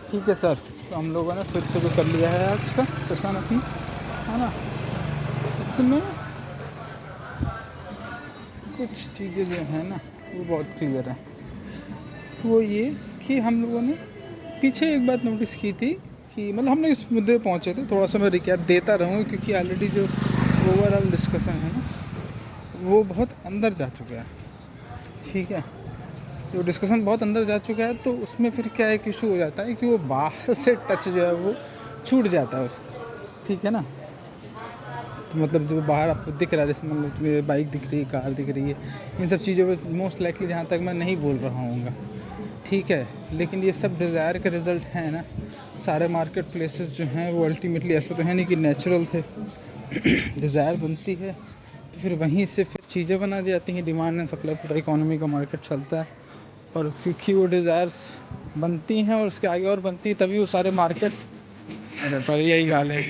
ठीक है सर, तो हम लोगों ने फिर शुरू कर लिया है आज का सेशन अपनी, है ना। इसमें कुछ चीज़ें जो हैं ना वो बहुत क्लियर है। वो ये कि हम लोगों ने पीछे एक बात नोटिस की थी कि मतलब हम लोग इस मुद्दे पे पहुँचे थे, थोड़ा सा मैं रिकैप देता रहूँ क्योंकि ऑलरेडी जो ओवरऑल डिस्कशन है ना वो बहुत अंदर जा चुका है। ठीक है, जो डिस्कशन बहुत अंदर जा चुका है तो उसमें फिर क्या एक इशू हो जाता है कि वो बाहर से टच जो है वो छूट जाता है उसका। ठीक है ना, तो मतलब जो बाहर आपको दिख रहा है, जैसे मतलब तुम्हें बाइक दिख रही है, कार दिख रही है, इन सब चीज़ों पर मोस्ट लाइकली जहाँ तक मैं नहीं बोल रहा हूँगा। ठीक है, लेकिन ये सब डिज़ायर के रिज़ल्ट हैं ना। सारे मार्केट प्लेसेस जो हैं वो अल्टीमेटली ऐसा तो है नहीं कि नेचुरल थे। डिज़ायर बनती है तो फिर वहीं से फिर चीज़ें बना दी जाती हैं। डिमांड एंड सप्लाई, पूरा इकोनॉमी का मार्केट चलता है। और क्योंकि वो डिज़ायर्स बनती हैं और उसके आगे और बनती है तभी वो सारे मार्केट्स। अरे पर यही गाल है।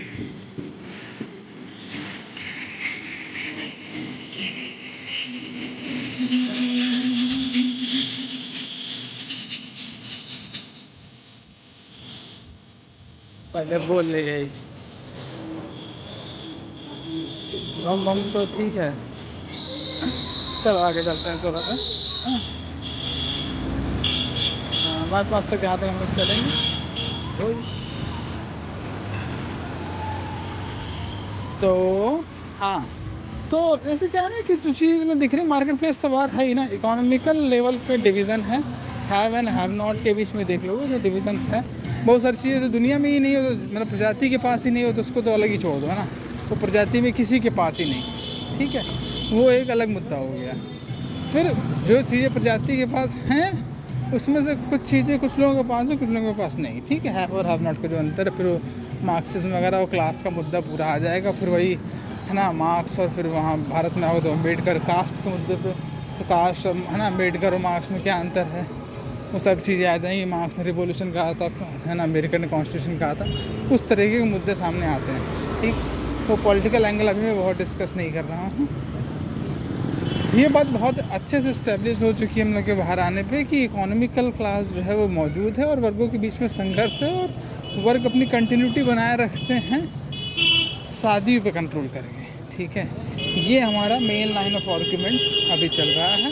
पहले बोल ले यही हम तो ठीक है। चलो आगे चलते हैं थोड़ा सा। हमारे पास तक जहाँ तक हम लोग चलेंगे। ओइश। तो हाँ, तो जैसे क्या है ना कि जो चीज़ में दिख रही मार्केट प्लेस तो बात है ही ना। इकोनॉमिकल लेवल पे डिवीज़न है, हैव एंड हैव नॉट के बीच में देख लो जो डिवीज़न है। बहुत सारी चीज़ें तो दुनिया में ही नहीं हो, तो मतलब प्रजाति के पास ही नहीं हो तो उसको तो अलग ही छोड़ दो, है ना। वो प्रजाति में किसी के पास ही नहीं, ठीक है, वो एक अलग मुद्दा हो गया। फिर जो चीज़ें प्रजाति के पास हैं उसमें से कुछ चीज़ें कुछ लोगों के पास है, कुछ लोगों के पास नहीं। ठीक है, हैव और हैव नॉट का जो अंतर है, फिर वो मार्क्सिज्म वगैरह वो क्लास का मुद्दा पूरा आ जाएगा। फिर वही है ना मार्क्स, और फिर वहाँ भारत में आओ तो अम्बेडकर कास्ट के मुद्दे पे, तो कास्ट और है ना अम्बेडकर और मार्क्स में क्या अंतर है, वो सब चीज़ें आ जाएंगी। मार्क्स ने रिवोल्यूशन कहा था, है ना, अमेरिकन ने कॉन्स्टिट्यूशन कहा था, उस तरीके के मुद्दे सामने आते हैं। ठीक, वो पॉलिटिकल एंगल अभी मैं बहुत डिस्कस नहीं कर रहा हूँ। ये बात बहुत अच्छे से इस्टेब्लिश हो चुकी है हम लोग के बाहर आने पे कि इकोनॉमिकल क्लास जो है वो मौजूद है और वर्गों के बीच में संघर्ष है, और वर्ग अपनी कंटिन्यूटी बनाए रखते हैं शादियों पे कंट्रोल करके। ठीक है, ये हमारा मेन लाइन ऑफ आर्ग्यूमेंट अभी चल रहा है।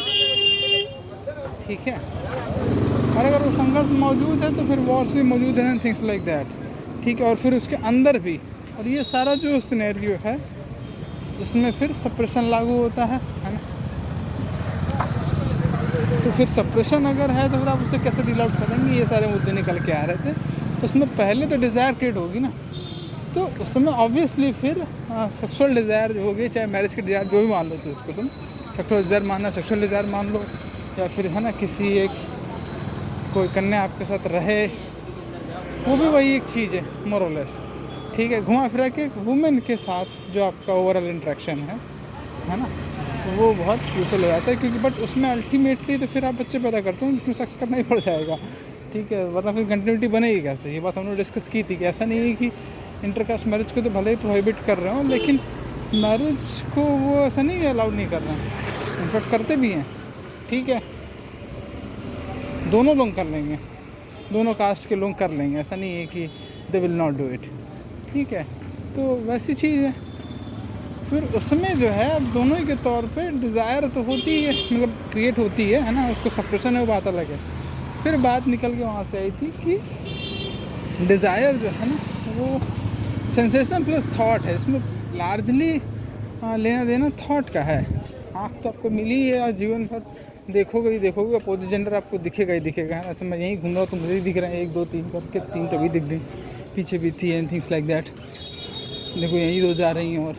ठीक है, और अगर वो संघर्ष मौजूद है तो फिर वॉर्स भी मौजूद हैं, थिंग्स लाइक दैट। ठीक है, और फिर उसके अंदर भी, और ये सारा जो सिनेरियो है इसमें फिर सप्रेशन लागू होता है ना। तो फिर सप्रेशन अगर है तो फिर आप उससे कैसे डील आउट करेंगे, ये सारे मुद्दे निकल के आ रहे थे। तो उसमें पहले तो डिज़ायर क्रिएट होगी ना, तो उसमें ऑब्वियसली फिर सेक्सुअल डिज़ायर जो होगी, चाहे मैरिज की डिज़ायर जो भी मान लो, तो उसको तुम सेक्सुअल डिज़ायर मानना, सेक्सुअल डिज़ायर मान लो, या फिर है ना किसी एक कोई कन्या आपके साथ रहे, वो भी वही एक चीज़ है मोरलेस। ठीक है, घुमा फिरा के वुमेन के साथ जो आपका ओवरऑल इंट्रैक्शन है ना, तो वो बहुत यूजफुल हो जाता है। क्योंकि बट उसमें अल्टीमेटली तो फिर आप बच्चे पैदा करते हो, जिसमें सेक्स करना ही पड़ जाएगा। ठीक है, वरना फिर कंटिन्यूटी बनेगी कैसे। ये बात हमने डिस्कस की थी कि ऐसा नहीं है कि इंटरकास्ट मैरिज को तो भले ही प्रोहिबिट कर रहे हो, लेकिन मैरिज को वो ऐसा नहीं अलाउड नहीं कर रहे हैं, इनफैक्ट करते भी हैं। ठीक है, दोनों लोग कर लेंगे, दोनों कास्ट के लोग कर लेंगे, ऐसा नहीं है कि they will not do it. ठीक है, तो वैसी चीज़ है। फिर उसमें जो है अब दोनों ही के तौर पे डिज़ायर तो होती है, मतलब क्रिएट होती है ना, उसको सप्रेशन है वो बात अलग है। फिर बात निकल के वहाँ से आई थी कि डिज़ायर जो है ना वो सेंसेशन प्लस थॉट है, इसमें लार्जली लेना देना थॉट का है। आँख तो आपको मिली है और जीवन भर देखोगे ही देखोगे, अपोजिट जेंडर आपको दिखेगा ही दिखेगा, है। ऐसे मैं यहीं घूम रहा हूँ तो मुझे ही दिख रहे हैं 1 2 3 करके, 3 तो भी दिख गई, पीछे भी थी एंड थिंग्स लाइक दैट। देखो यहीं 2 जा रही हैं, और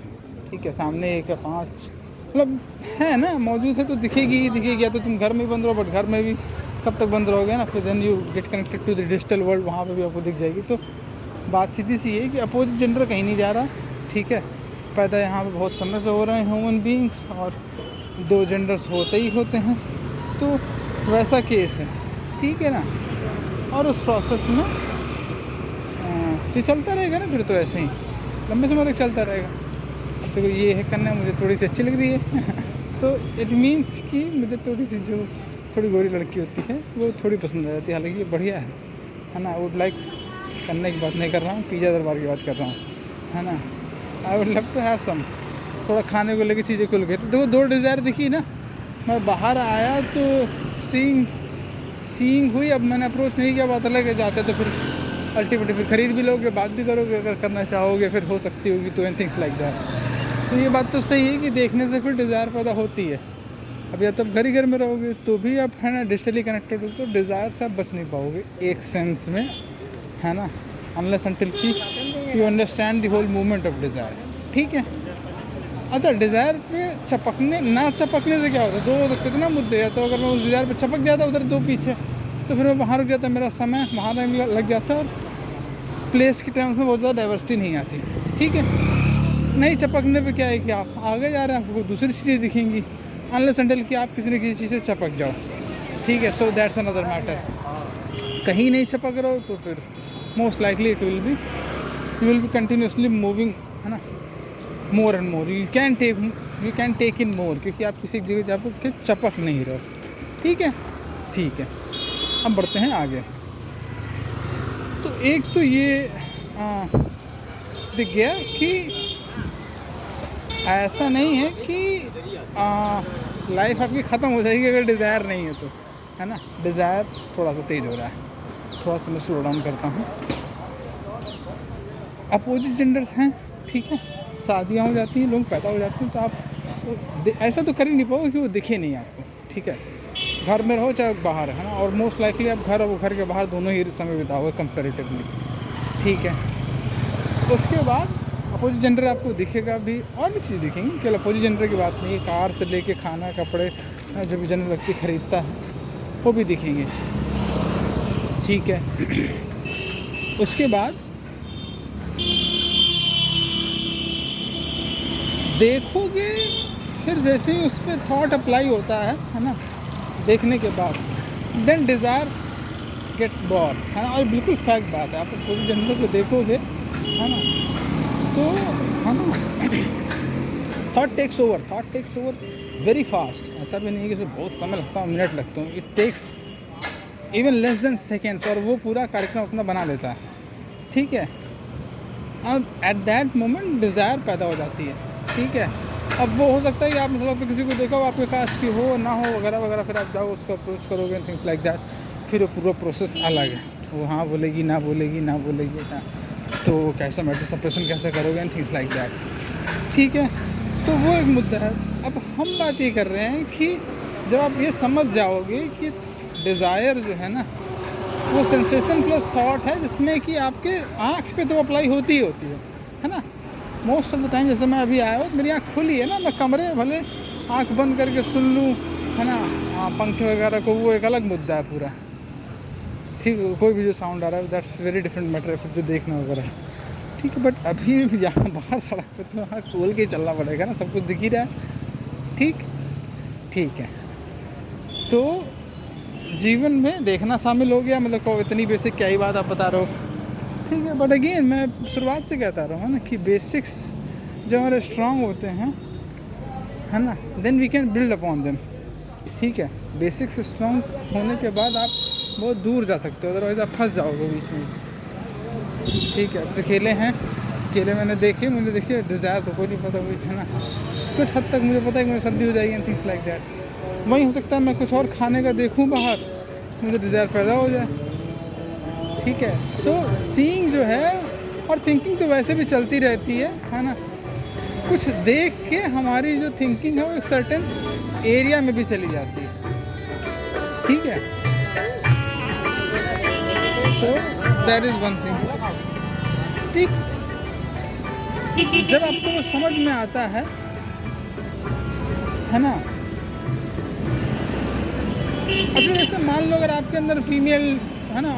ठीक है सामने 1 है 5, मतलब है ना, मौजूद है तो दिखेगी ही दिखेगी। या तो तुम घर में बंद रहो, बट घर में भी कब तक बंद रहोगे ना, फिर then you get connected to the digital world, वहाँ पे भी आपको दिख जाएगी। तो बात सीधी सी है कि अपोजिट जेंडर कहीं नहीं जा रहा। ठीक है, पैदा यहाँ पे बहुत समय से हो रहे हैं ह्यूमन बींग्स, और 2 जेंडर्स होते ही होते हैं, तो वैसा केस है। ठीक है ना, और उस प्रोसेस में ये चलता रहेगा ना, फिर तो ऐसे ही लंबे समय तक चलता रहेगा। अब तो ये है करना मुझे थोड़ी सी अच्छी लग रही है तो इट मीन्स कि मुझे थोड़ी सी जो थोड़ी गोरी लड़की होती है वो थोड़ी पसंद आ जाती है, हालांकि ये बढ़िया है है ना। आई वुड लाइक, करने की बात नहीं कर रहा हूँ, पिज़्ज़ा दरबार की बात कर रहा हूँ, है ना। I would love to have some, थोड़ा खाने को लेके चीज़ें खुल गई। तो देखो 2 डिज़ायर दिखी ना। मैं बाहर आया तो सीइंग हुई। अब मैंने अप्रोच नहीं किया, बात अलग है, जाते तो फिर अल्टीमेटली फिर ख़रीद भी लोगे, बात भी करोगे, अगर करना चाहोगे फिर हो सकती होगी, तो एंड थिंग्स लाइक दैट। तो ये बात तो सही है कि देखने से फिर डिज़ायर पैदा होती है। अब या तो आप घर में रहोगे तो भी आप, है ना, डिजिटली कनेक्टेड हो, तो डिज़ायर से आप बच नहीं पाओगे एक सेंस में, है ना, अनलेस अनटिल कि you understand the whole movement of desire. ठीक है। अच्छा, डिज़ायर पे चपकने ना चपकने से क्या होता है, 2 हो सकते थे ना मुद्दे। या तो अगर मैं उस डिज़ायर पे चपक जाता उधर 2 पीछे, तो फिर मैं वहाँ रुक जाता, मेरा समय वहाँ लग जाता, और प्लेस की टर्म्स में बहुत ज़्यादा डाइवर्सिटी नहीं आती। ठीक है। नहीं चपकने पे क्या है कि आप आगे जा रहे हैं, आपको दूसरी चीज़ें दिखेंगी, अनलेस अनटिल कि आप किसी न किसी चीज़ से चपक जाओ। ठीक है। So that's another matter. कहीं नहीं चपक रहे हो तो फिर most likely it will be, you will be continuously moving, है ना, more and more. You can take in more, क्योंकि आप किसी जगह जा के चपक नहीं रहे हो। ठीक है। ठीक है। अब बढ़ते हैं आगे। तो एक तो ये दिख गया कि ऐसा नहीं है कि लाइफ आपकी ख़त्म हो जाएगी अगर डिज़ायर नहीं है तो, है ना। डिज़ायर थोड़ा सा तेज़ हो रहा है, थोड़ा सा मैं स्लो डाउन करता हूँ। अपोजिट जेंडर्स हैं, ठीक है, शादियाँ हो जाती हैं, लोग पैदा हो जाते हैं, तो आप ऐसा तो कर ही नहीं पाओगे कि वो दिखे नहीं आपको। ठीक है। घर में रहो चाहे बाहर, है ना, और मोस्ट लाइकली आप घर और घर के बाहर दोनों ही समय बिताओगे कंपेरेटिवली। ठीक है। उसके बाद अपोजिट जेंडर आपको दिखेगा भी, और भी चीज़ दिखेंगी, केवल अपोजिट जेंडर की बात नहीं है, कार से लेके खाना, कपड़े, जो भी जनरल व्यक्ति खरीदता है वो भी दिखेंगे। ठीक है। उसके बाद देखोगे, फिर जैसे ही उस पर थॉट अप्लाई होता है ना, देखने के बाद देन डिज़ायर गेट्स बॉर्न, है ना। और बिल्कुल फैक्ट बात है, आप अपोजिट जेंडर को देखोगे, है ना, तो, है ना, thought takes over very fast. ऐसा भी नहीं है कि इसमें बहुत समय लगता है, मिनट लगते हैं, it takes even less than seconds, और वो पूरा कार्यक्रम अपना बना लेता है। ठीक है। और एट दैट मोमेंट डिज़ायर पैदा हो जाती है। ठीक है। अब वो हो सकता है कि आप मतलब किसी को देखो, आपके कास्ट की हो ना हो वगैरह वगैरह, फिर आप जाओ उसको अप्रोच करोगे, थिंग्स लाइक दैट। फिर वो पूरा प्रोसेस अलग है, वो हाँ बोलेगी ना ना, तो कैसा मैटर सप्रेशन कैसे करोगे एंड थिंग्स लाइक दैट। ठीक है। तो वो एक मुद्दा है। अब हम बात ये कर रहे हैं कि जब आप ये समझ जाओगे कि डिज़ायर जो है ना, वो सेंसेशन प्लस थॉट है, जिसमें कि आपके आँख पे तो अप्लाई होती ही होती है ना। मोस्ट ऑफ द टाइम जैसे मैं अभी आया हूँ, मेरी आँख खुली है ना, मैं कमरे में भले आँख बंद करके सुन लूँ, है ना, पंखे वगैरह को, वो एक अलग मुद्दा है पूरा। ठीक है। कोई भी जो साउंड आ रहा है दैट्स वेरी डिफरेंट मैटर, फिर जो देखना वगैरह। ठीक है। बट अभी यहाँ बाहर सड़क पे तो वहाँ खोल के चलना पड़ेगा ना, सब कुछ दिख ही रहा है। ठीक है। तो जीवन में देखना शामिल हो गया, मतलब को इतनी बेसिक क्या ही बात आप बता रहे हो। ठीक है। बट अगेन मैं शुरुआत से कहता रहा हूँ ना कि बेसिक्स जब हमारे स्ट्रांग होते हैं, है ना, then we can build upon them. ठीक है। बेसिक्स स्ट्रांग होने के बाद आप बहुत दूर जा सकते हो, अदरवाइज़ आप फंस जाओगे बीच में। ठीक है। जैसे केले हैं, केले मैंने देखे, मुझे देखिए डिज़ायर तो कोई नहीं पता हुई, है ना। कुछ हद तक मुझे पता है कि मुझे सर्दी हो जाएगी एंड थिंग्स लाइक दैट। वहीं हो सकता है मैं कुछ और खाने का देखूं बाहर, मुझे डिज़ायर पैदा हो जाए। ठीक है। सो सीइंग जो है, और थिंकिंग तो वैसे भी चलती रहती है ना। कुछ देख के हमारी जो थिंकिंग है वो एक सर्टेन एरिया में भी चली जाती है। ठीक है। So that is one thing. ठीक। जब आपको वो समझ में आता है ना। अच्छा, जैसे मान लो अगर आपके अंदर फीमेल, है ना,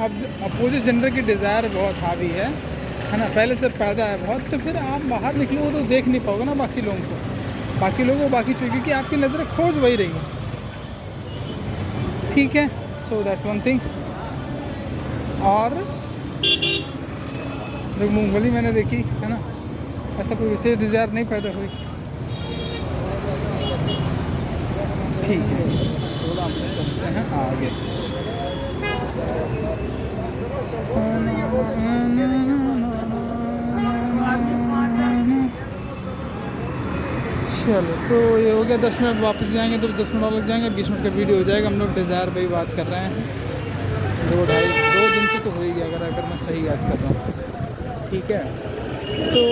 अपोजिट जेंडर की डिज़ायर बहुत हावी है ना, पहले से पैदा है बहुत, तो फिर आप बाहर निकलोगे तो देख नहीं पाओगे ना बाकी लोगों को, बाकी चीज़, क्योंकि आपकी नज़रें खोज वही रही है। ठीक है। So that's one thing. और जो मूंगफली मैंने देखी, है ना, ऐसा कोई विशेष डिज़ायर नहीं पैदा हुई। ठीक है। थोड़ा हम चलते हैं आगे। चलो तो ये हो गया, 10 मिनट वापस जाएंगे तो 10 मिनट और लग जाएंगे, 20 मिनट का वीडियो हो जाएगा। हम लोग डिज़ायर भाई बात कर रहे हैं, 2 दिन से तो हो ही गया, अगर मैं सही याद कर रहा हूँ। ठीक है, तो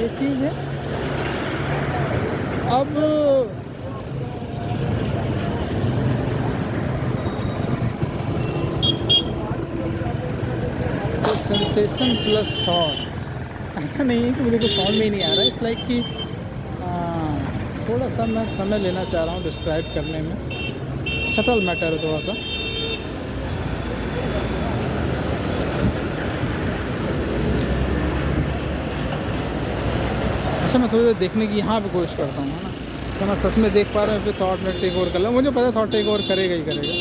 ये चीज़ है। अब तो सेंसेशन प्लस थॉट, ऐसा नहीं है कि मुझे कुछ समझ में ही नहीं आ रहा है। इस लाइक कि थोड़ा सा मैं समय लेना चाह रहा हूँ डिस्क्राइब करने में, सटल मैटर है थोड़ा सा। अच्छा, मैं थोड़ी देर देखने की यहाँ पे कोशिश करता हूँ, है ना, तो मैं सच में देख पा रहा हूँ, फिर थॉट में टेक ओवर कर लूँ। मुझे पता है थॉट टेक ओवर करेगा ही करेगा,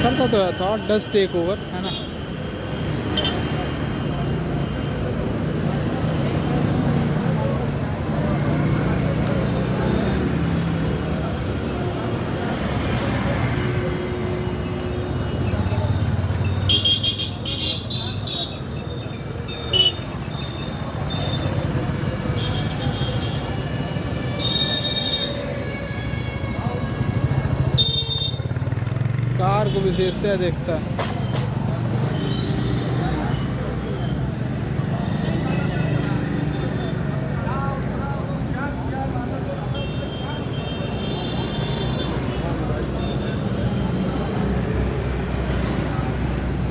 करता तो है, थॉट डज टेक ओवर, है ना। कार को विशेषता देखता है।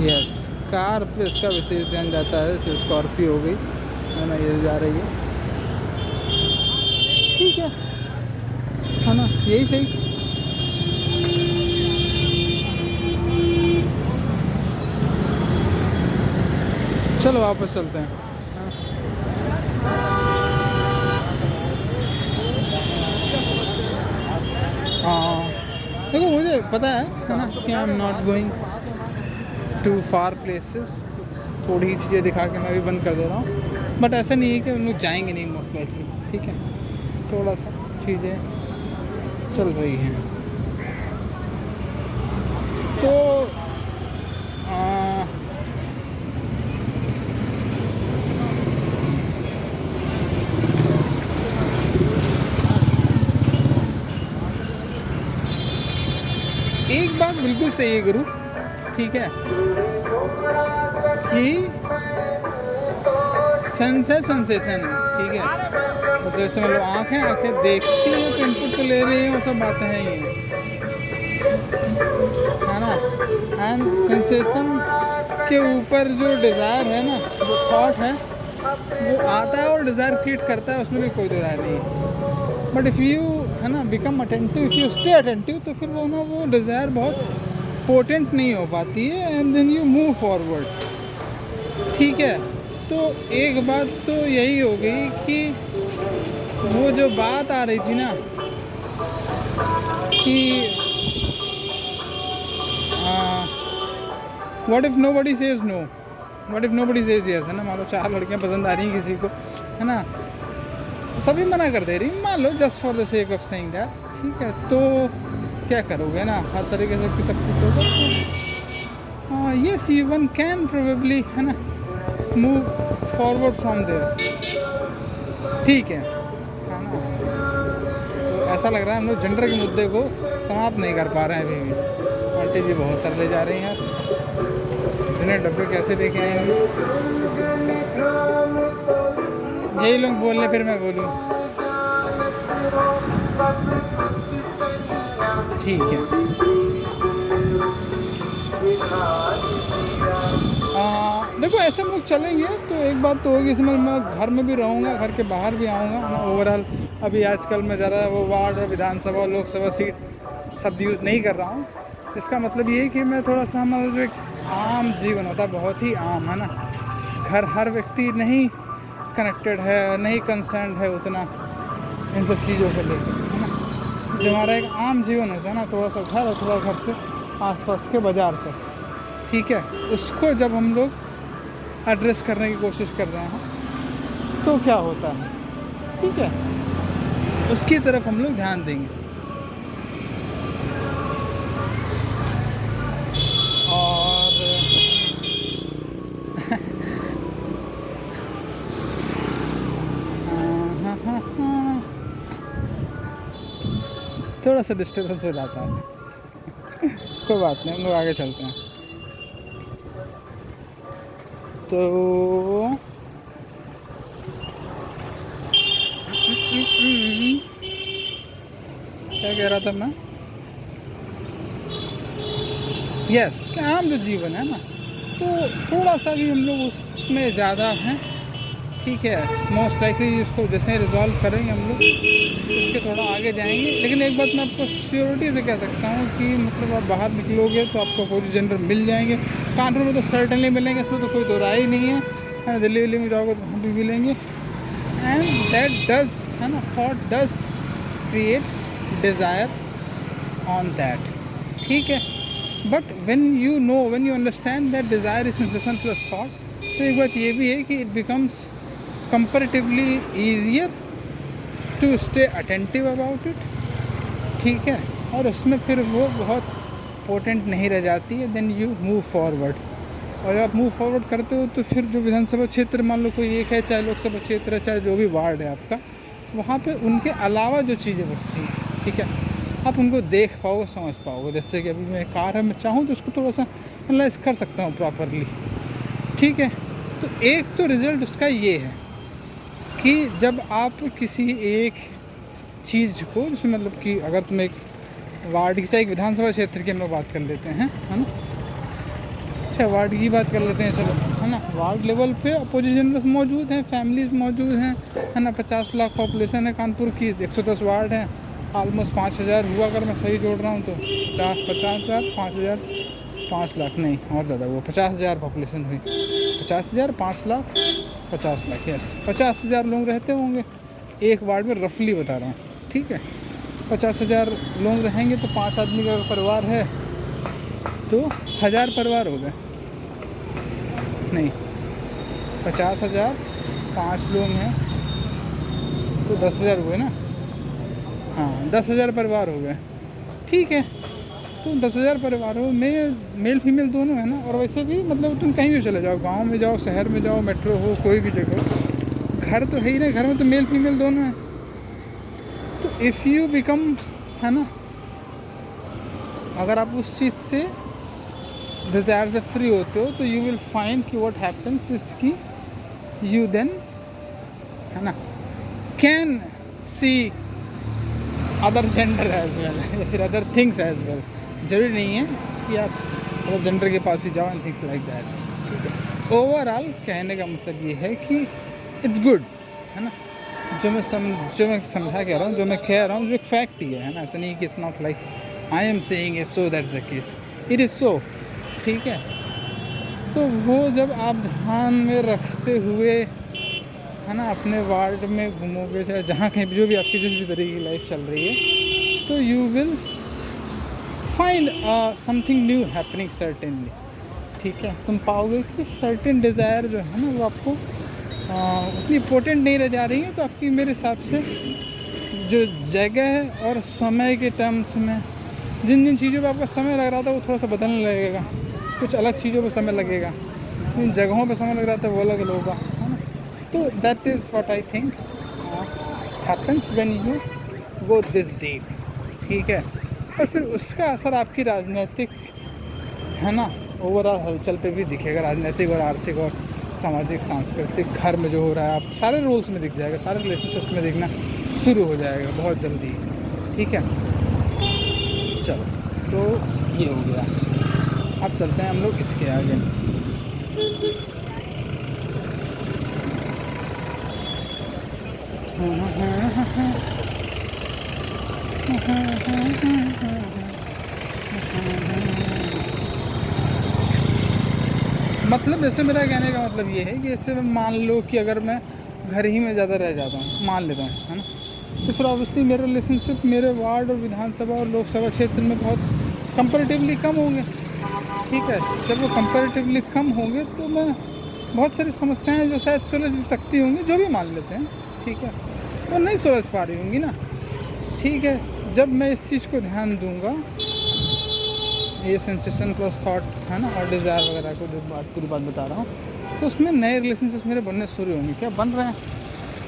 यस, कार पे इसका विशेष ध्यान जाता है। जैसे स्कॉर्पियो हो गई, है ना, ये जा रही है, ठीक है ना, यही सही। चलो वापस चलते हैं। हाँ देखो, मुझे पता है ना कि I am not going to far places. थोड़ी ही चीज़ें दिखा के मैं भी बंद कर दे रहा हूँ, बट ऐसा नहीं है कि हम लोग जाएंगे नहीं मोस्ट लाइकली। ठीक है, थोड़ा सा चीज़ें चल रही हैं। तो एक बात बिल्कुल सही है गुरु, ठीक है, कि सेंस है, सेंसेशन है, ठीक है। तो जैसे मतलब आँखें देखती हैं तो इनपुट तो ले रही हैं, वो सब बातें हैं ये, है ना। एंड सेंसेशन के ऊपर जो डिज़ायर है ना, जो थॉट है, वो आता है और डिज़ायर क्रिएट करता है, उसमें भी कोई दो राय नहीं है। बट इफ़ यू, है ना, become attentive, if you stay attentive, तो फिर वो ना, वो डिज़ायर बहुत पोटेंट नहीं हो पाती है, and then you move forward. ठीक है, तो एक बात तो यही हो गई कि वो जो बात आ रही थी ना कि what if nobody says no, what if nobody says yes, है ना। मान लो 4 लड़कियां पसंद आ रही हैं किसी को, है ना, सभी मना कर दे रही, मान लो, just for the sake of saying that, ठीक है, तो क्या करोगे ना, हर तरीके से सब कुछ होगा। हाँ, yes, you one can probably, है ना, मूव फॉरवर्ड फ्रॉम देयर, ठीक है ना। तो ऐसा लग रहा है हम लोग जेंडर के मुद्दे को समाप्त नहीं कर पा रहे हैं अभी भी। आंटी जी बहुत सारे ले जा रही हैं यार, इतने डब्बे कैसे लेके आएंगे। यही लोग बोल रहे, फिर मैं बोलूँ, ठीक है। देखो, ऐसे हम लोग चलेंगे तो एक बात तो होगी, इसमें मैं घर में भी रहूँगा, घर के बाहर भी आऊँगा। ओवरऑल अभी आजकल मैं ज़रा वो वार्ड और विधानसभा लोकसभा सीट शब्द यूज़ नहीं कर रहा हूँ। इसका मतलब ये है कि मैं थोड़ा सा, हमारा जो एक आम जीवन होता है, बहुत ही आम, है ना, घर हर व्यक्ति नहीं कनेक्टेड है, नहीं कंसर्न है उतना इन सब चीज़ों को लेकर, है ना। जो हमारा एक आम जीवन होता है ना, थोड़ा सा घर और थोड़ा घर से आसपास के बाज़ार तक, ठीक है, उसको जब हम लोग एड्रेस करने की कोशिश कर रहे हैं तो क्या होता है, ठीक है, उसकी तरफ हम लोग ध्यान देंगे। और थोड़ा सा डिस्टर्बेंस हो जाता है। कोई बात नहीं, हम लोग आगे चलते हैं। तो क्या कह रहा था मैं? यस, काम जो जीवन है ना, तो थोड़ा सा भी हम लोग उसमें ज़्यादा हैं, ठीक है। मोस्ट लाइकली इसको जैसे रिजॉल्व करेंगे हम लोग, इसके थोड़ा आगे जाएंगे। लेकिन एक बात मैं आपको श्योरिटी से कह सकता हूँ कि मतलब आप बाहर निकलोगे तो आपको अपोजिट जेंडर मिल जाएंगे। कानपुर में तो सर्टनली मिलेंगे, इसमें तो कोई दो राय ही नहीं है। दिल्ली विल्ली में जाओगे तो वहाँ भी मिलेंगे। एंड दैट डज, है ना, thought does create desire on that, ठीक है। But when you understand that desire is sensation plus thought, तो एक बात ये भी है कि it becomes comparatively easier to stay attentive about it, ठीक है। और उसमें फिर वो बहुत पोटेंट नहीं रह जाती है। देन यू मूव फॉरवर्ड, और जब आप मूव फॉरवर्ड करते हो तो फिर जो विधानसभा क्षेत्र मान लो कोई एक है, चाहे लोकसभा क्षेत्र है, चाहे जो भी वार्ड है आपका, वहाँ पे उनके अलावा जो चीज़ें बचती हैं, ठीक है, आप उनको देख पाओगे, समझ पाओगे। जैसे कि अभी मैं कार है, मैं चाहूँ तो उसको थोड़ा सा एनालाइज कर सकता हूँ प्रॉपरली, ठीक है। तो एक तो रिज़ल्ट उसका ये है कि जब आप किसी एक चीज़ को, जिसमें मतलब कि अगर तुम एक वार्ड की, चाहे एक विधानसभा क्षेत्र की हम लोग बात कर लेते हैं, है ना, अच्छा वार्ड की बात कर लेते हैं, चलो, है ना। वार्ड लेवल पे अपोजिशनर्स मौजूद हैं, फैमिलीज मौजूद हैं, है ना। 50 लाख पॉपुलेशन है कानपुर की, 110 वार्ड हैं, ऑलमोस्ट 5000 हुआ, अगर मैं सही जोड़ रहा हूँ तो 50,000 5000 5 लाख नहीं, और ज़्यादा हुआ, 50,000 पॉपुलेशन हुई, 50,000 5 लाख 50 लाख, यस 50,000 लोग रहते होंगे एक वार्ड में, रफली बता रहा हूँ, ठीक है। 50,000 लोग रहेंगे तो 5 आदमी का परिवार है तो 1000 परिवार हो गए, नहीं 50,000 5 लोग हैं तो 10,000 हुए ना, हाँ 10,000 परिवार हो गए, ठीक है। तो 10,000 परिवारों में मेल फीमेल दोनों है ना। और वैसे भी मतलब तुम कहीं भी चले जाओ, गांव में जाओ, शहर में जाओ, मेट्रो हो, कोई भी जगह, घर तो है ही ना, घर में तो मेल फीमेल दोनों हैं। तो इफ़ यू बिकम, है ना, अगर आप उस चीज़ से डिज़ायर से फ्री होते हो तो यू विल फाइंड कि व्हाट हैपन्स इज कि यू देन, है ना, can see other gender as well, या फिर अदर थिंग्स एज वेल। जरूरी नहीं है कि आप अदर जेंडर के पास ही जाओ एंड थिंग्स लाइक दैट, ठीक है। ओवरऑल कहने का मतलब ये है कि इट्स गुड, है ना। जो मैं समझा कह रहा हूँ, जो मैं कह रहा हूँ, जो एक फैक्ट ही है ना, ऐसा नहीं कि it's not like I am saying it so that's the case, it is so, ठीक है। तो वो जब आप ध्यान में रखते हुए, है ना, अपने वार्ड में घूमोगे, चाहे जहाँ कहीं जो भी आपकी जिस भी तरीके की लाइफ चल रही है, तो you will find something new happening certainly, ठीक है। तुम पाओगे कि सर्टेन डिज़ायर जो है ना वो आपको उतनी इम्पोर्टेंट नहीं रह जा रही है। तो आपकी मेरे हिसाब से जो जगह है और समय के टर्म्स में जिन जिन चीज़ों पे आपका समय लग रहा था वो थोड़ा सा बदलने लगेगा, कुछ अलग चीज़ों पे समय लगेगा, जिन जगहों पे समय लग रहा था वो अलग होगा, है ना। तो that is what I think happens when you go this deep, ठीक है। और फिर उसका असर आपकी राजनीतिक, है ना, ओवरऑल हलचल पे भी दिखेगा, राजनीतिक और आर्थिक और सामाजिक सांस्कृतिक, घर में जो हो रहा है आप सारे रोल्स में दिख जाएगा, सारे रिलेशनशिप में दिखना शुरू हो जाएगा बहुत जल्दी, ठीक है। चलो, तो ये हो गया, अब चलते हैं हम लोग इसके आगे। मतलब जैसे मेरा कहने का मतलब ये है कि जैसे मान लो कि अगर मैं घर ही में ज़्यादा रह जाता हूँ, मान लेता हूँ, है ना, तो फिर ऑब्वियसली मेरे रिलेशनशिप मेरे वार्ड और विधानसभा और लोकसभा क्षेत्र में बहुत कंपैरेटिवली कम होंगे, ठीक है। जब वो कंपैरेटिवली कम होंगे तो मैं बहुत सारी समस्याएं जो शायद सुलझ सकती होंगी, जो भी मान लेते हैं, ठीक है, वो नहीं सुलझ पा रही होंगी ना, ठीक है। जब मैं इस चीज़ को ध्यान दूंगा, ये सेंसेशन प्लस थॉट, है ना, और डिज़ायर वगैरह को जो पूरी बात बता रहा हूँ, तो उसमें नए रिलेशनशिप मेरे बनने शुरू होंगे। क्या बन रहे हैं?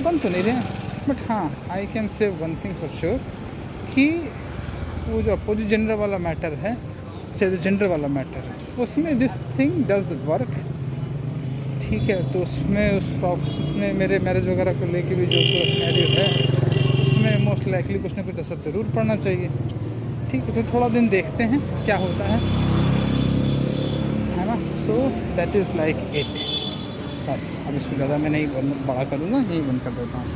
बन तो नहीं रहे हैं, बट हाँ I can say one thing for sure कि वो जो अपोजिट जेंडर वाला मैटर है, जो जेंडर वाला मैटर है, उसमें दिस थिंग डज वर्क। ठीक है, तो उसमें मेरे मैरिज वगैरह को लेके भी जो सिनेरियो है उसमें मोस्ट लाइकली कुछ ना कुछ असर ज़रूर पड़ना चाहिए। ठीक है, तो थोड़ा दिन देखते हैं क्या होता है ना। So that is like it. बस अब इसको ज़्यादा मैं नहीं बड़ा करूँगा, यही बंद कर देता हूँ।